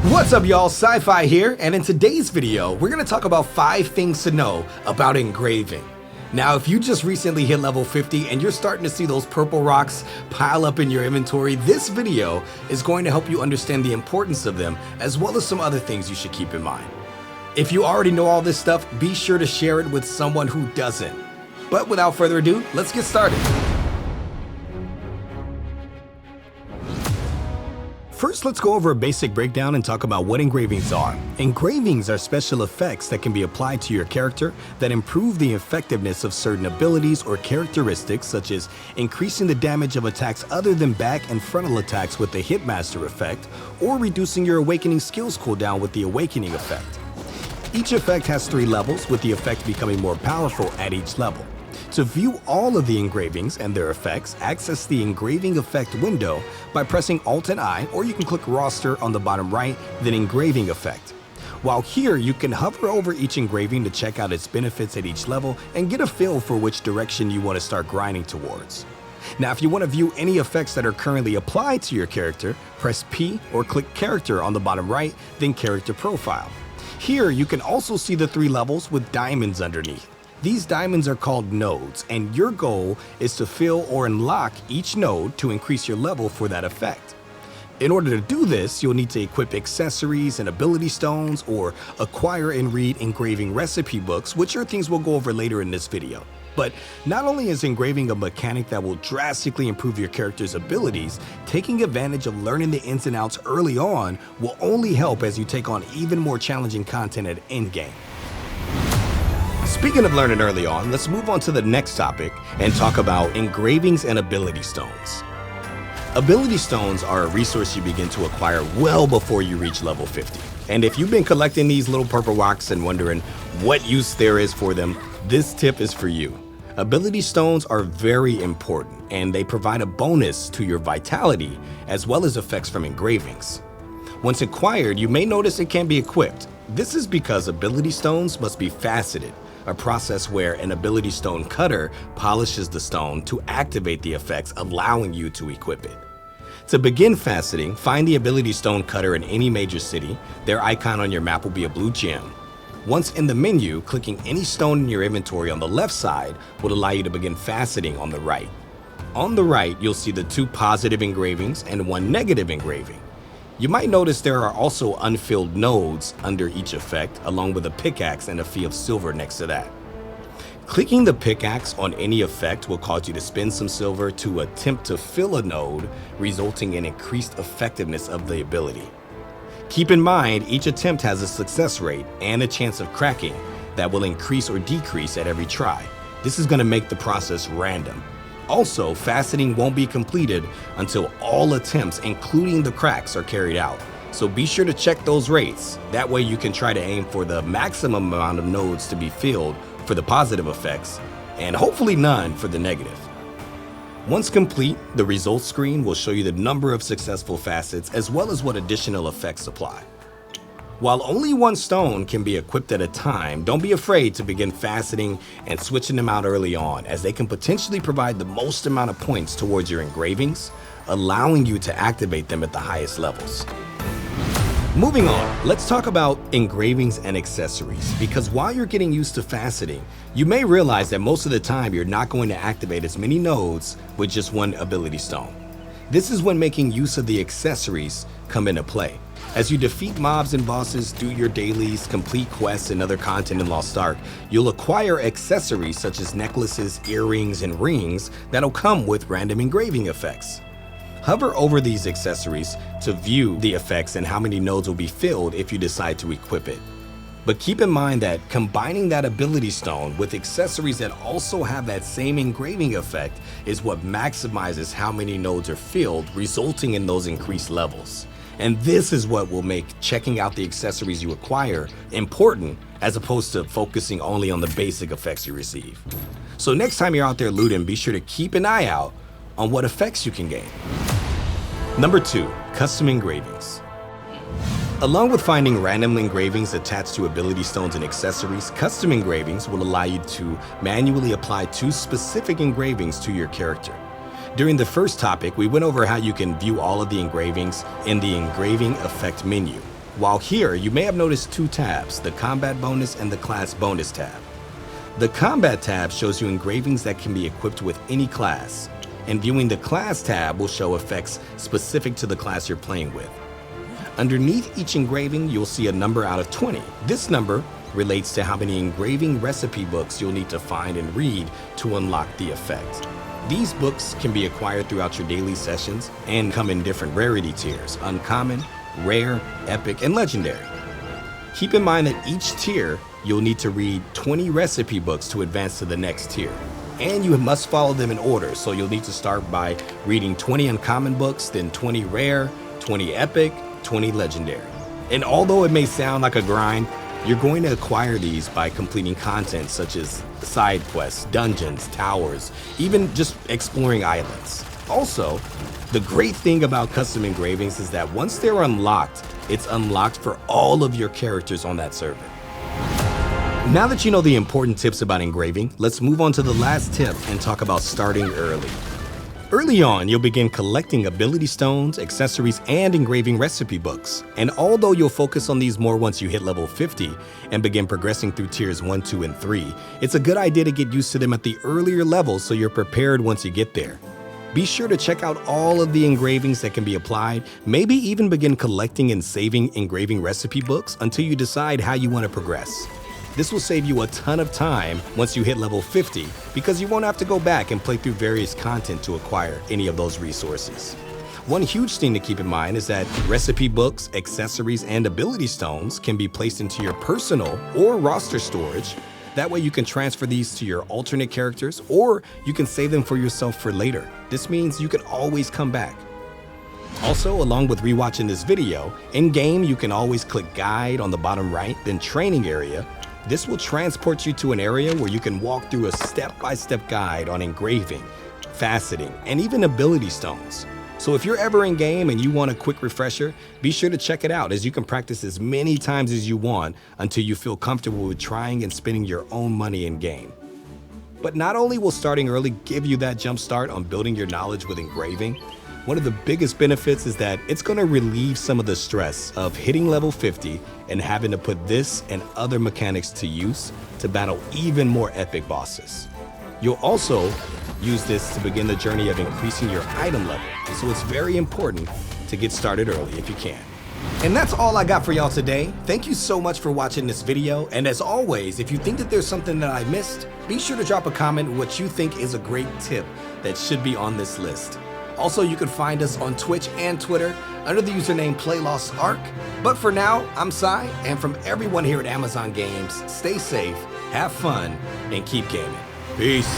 What's up y'all, CyFy here, and in today's video, we're going to talk about 5 things to know about engraving. Now, if you just recently hit level 50 and you're starting to see those purple rocks pile up in your inventory, this video is going to help you understand the importance of them, as well as some other things you should keep in mind. If you already know all this stuff, be sure to share it with someone who doesn't. But without further ado, let's get started. First, let's go over a basic breakdown and talk about what engravings are. Engravings are special effects that can be applied to your character that improve the effectiveness of certain abilities or characteristics, such as increasing the damage of attacks other than back and frontal attacks with the Hitmaster effect, or reducing your awakening skills cooldown with the awakening effect. Each effect has 3 levels, with the effect becoming more powerful at each level. To view all of the engravings and their effects, access the engraving effect window by pressing Alt and I, or you can click roster on the bottom right, then engraving effect. While here, you can hover over each engraving to check out its benefits at each level and get a feel for which direction you want to start grinding towards. Now, if you want to view any effects that are currently applied to your character, press P or click character on the bottom right, then character profile. Here, you can also see the 3 levels with diamonds underneath. These diamonds are called nodes, and your goal is to fill or unlock each node to increase your level for that effect. In order to do this, you'll need to equip accessories and ability stones, or acquire and read engraving recipe books, which are things we'll go over later in this video. But not only is engraving a mechanic that will drastically improve your character's abilities, taking advantage of learning the ins and outs early on will only help as you take on even more challenging content at endgame. Speaking of learning early on, let's move on to the next topic and talk about engravings and ability stones. Ability stones are a resource you begin to acquire well before you reach level 50. And if you've been collecting these little purple rocks and wondering what use there is for them, this tip is for you. Ability stones are very important, and they provide a bonus to your vitality as well as effects from engravings. Once acquired, you may notice it can be equipped. This is because ability stones must be faceted, a process where an ability stone cutter polishes the stone to activate the effects, allowing you to equip it. To begin faceting, find the ability stone cutter in any major city. Their icon on your map will be a blue gem. Once in the menu, clicking any stone in your inventory on the left side will allow you to begin faceting on the right. On the right, you'll see the 2 positive engravings and 1 negative engraving. You might notice there are also unfilled nodes under each effect, along with a pickaxe and a fee of silver next to that. Clicking the pickaxe on any effect will cause you to spend some silver to attempt to fill a node, resulting in increased effectiveness of the ability. Keep in mind, each attempt has a success rate and a chance of cracking that will increase or decrease at every try. This is going to make the process random. Also, faceting won't be completed until all attempts, including the cracks, are carried out. So be sure to check those rates. That way you can try to aim for the maximum amount of nodes to be filled for the positive effects, and hopefully none for the negative. Once complete, the results screen will show you the number of successful facets as well as what additional effects apply. While only 1 stone can be equipped at a time, don't be afraid to begin faceting and switching them out early on, as they can potentially provide the most amount of points towards your engravings, allowing you to activate them at the highest levels. Moving on, let's talk about engravings and accessories, because while you're getting used to faceting, you may realize that most of the time you're not going to activate as many nodes with just 1 ability stone. This is when making use of the accessories come into play. As you defeat mobs and bosses, do your dailies, complete quests, and other content in Lost Ark, you'll acquire accessories such as necklaces, earrings, and rings that'll come with random engraving effects. Hover over these accessories to view the effects and how many nodes will be filled if you decide to equip it. But keep in mind that combining that ability stone with accessories that also have that same engraving effect is what maximizes how many nodes are filled, resulting in those increased levels. And this is what will make checking out the accessories you acquire important, as opposed to focusing only on the basic effects you receive. So next time you're out there looting, be sure to keep an eye out on what effects you can gain. Number 2, custom engravings. Along with finding random engravings attached to ability stones and accessories, custom engravings will allow you to manually apply 2 specific engravings to your character. During the first topic, we went over how you can view all of the engravings in the engraving effect menu. While here, you may have noticed two tabs, the Combat Bonus and the Class Bonus tab. The Combat tab shows you engravings that can be equipped with any class, and viewing the Class tab will show effects specific to the class you're playing with. Underneath each engraving, you'll see a number out of 20. This number relates to how many engraving recipe books you'll need to find and read to unlock the effect. These books can be acquired throughout your daily sessions and come in different rarity tiers: uncommon, rare, epic, and legendary. Keep in mind that each tier, you'll need to read 20 recipe books to advance to the next tier. And you must follow them in order, so you'll need to start by reading 20 uncommon books, then 20 rare, 20 epic, 20 legendary. And although it may sound like a grind, you're going to acquire these by completing content such as side quests, dungeons, towers, even just exploring islands. Also, the great thing about custom engravings is that once they're unlocked, it's unlocked for all of your characters on that server. Now that you know the important tips about engraving, let's move on to the last tip and talk about starting early. Early on, you'll begin collecting ability stones, accessories, and engraving recipe books. And although you'll focus on these more once you hit level 50 and begin progressing through tiers 1, 2, and 3, it's a good idea to get used to them at the earlier levels so you're prepared once you get there. Be sure to check out all of the engravings that can be applied, maybe even begin collecting and saving engraving recipe books until you decide how you want to progress. This will save you a ton of time once you hit level 50 because you won't have to go back and play through various content to acquire any of those resources. One huge thing to keep in mind is that recipe books, accessories, and ability stones can be placed into your personal or roster storage. That way you can transfer these to your alternate characters, or you can save them for yourself for later. This means you can always come back. Also, along with rewatching this video, in-game you can always click Guide on the bottom right, then Training Area. This will transport you to an area where you can walk through a step-by-step guide on engraving, faceting, and even ability stones. So if you're ever in game and you want a quick refresher, be sure to check it out, as you can practice as many times as you want until you feel comfortable with trying and spending your own money in game. But not only will starting early give you that jump start on building your knowledge with engraving, one of the biggest benefits is that it's going to relieve some of the stress of hitting level 50 and having to put this and other mechanics to use to battle even more epic bosses. You'll also use this to begin the journey of increasing your item level, so it's very important to get started early if you can. And that's all I got for y'all today. Thank you so much for watching this video, and as always, if you think that there's something that I missed, be sure to drop a comment what you think is a great tip that should be on this list. Also, you can find us on Twitch and Twitter under the username PlayLostArk. But for now, I'm Cy, and from everyone here at Amazon Games, stay safe, have fun, and keep gaming. Peace.